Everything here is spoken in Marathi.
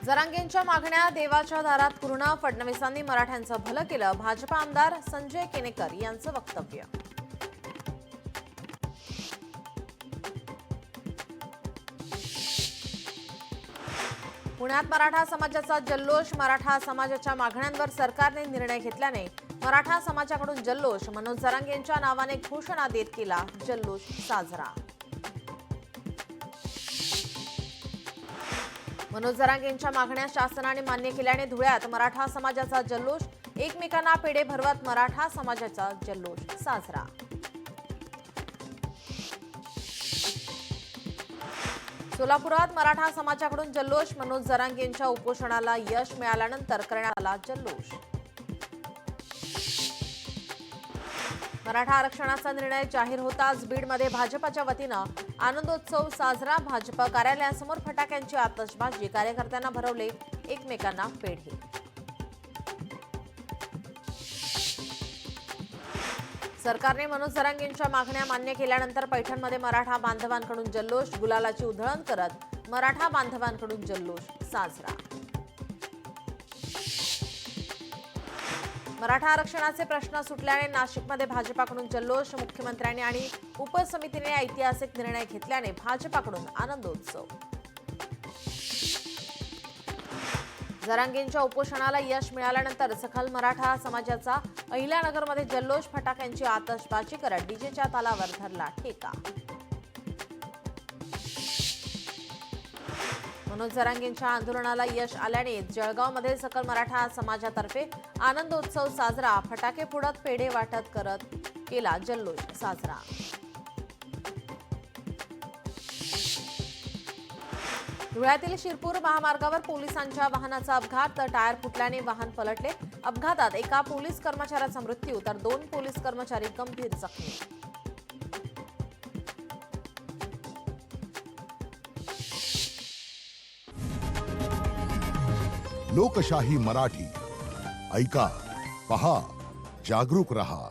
जरांगेंच्या मागण्या देवाच्या दारात पूर्ण, फडणवीसांनी मराठ्यांचं भलं केलं, भाजपा आमदार संजय केनेकर यांचं वक्तव्य. पुण्यात मराठा समाजाचा जल्लोष. मराठा समाजाच्या मागण्यांवर सरकारने निर्णय घेतल्याने मराठा समाजाकडून जल्लोष. मनोज जरांगेंच्या नावाने घोषणा देत केला जल्लोष साजरा. मनोज जरांगेंच्या मागण्या शासनाने मान्य केल्याने धुळ्यात मराठा समाजाचा जल्लोष. एकमेकांना पेढे भरवत मराठा समाजाचा जल्लोष साजरा. सोलापुरात मराठा समाजाकडून जल्लोष. मनोज जरांगेंच्या उपोषणाला यश मिळाल्यानंतर करण्यात आला जल्लोष. मराठा आरक्षणाचा निर्णय जाहीर होताच बीडमध्ये भाजपच्या वतीनं आनंदोत्सव साजरा. भाजप कार्यालयासमोर फटाक्यांची आतषबाजी. कार्यकर्त्यांना भरवले एकमेकांना पेढे. सरकारने मनोज जरांगेंच्या मागण्या मान्य केल्यानंतर पैठणमध्ये मराठा बांधवांकडून जल्लोष. गुलालाची उधळण करत मराठा बांधवांकडून जल्लोष साजरा. मराठा आरक्षणाचे प्रश्न सुटल्याने नाशिकमध्ये भाजपाकडून जल्लोष. मुख्यमंत्र्यांनी आणि उपसमितीने ऐतिहासिक निर्णय घेतल्याने भाजपाकडून आनंदोत्सव. जरांगेंच्या उपोषणाला यश मिळाल्यानंतर सखल मराठा समाजाचा अहिल्यानगरमध्ये जल्लोष. फटाक्यांची आतषबाजी करत डीजेच्या तालावर धरला ठेका. मनोज जरांगेंच्या आंदोलनाला यश आल्याने जळगावमध्ये सकल मराठा समाजातर्फे आनंदोत्सव साजरा. फटाके फोडत पेढे वाटत करत केला जल्लोष साजरा. धुळ्यातील शिरपूर महामार्गावर पोलिसांच्या वाहनाचा अपघात. टायर फुटल्याने वाहन पलटले. अपघातात एका पोलीस कर्मचाऱ्याचा मृत्यू तर 2 पोलीस कर्मचारी गंभीर जखमी. लोकशाही मराठी ऐका, पहा, जागरूक रहा.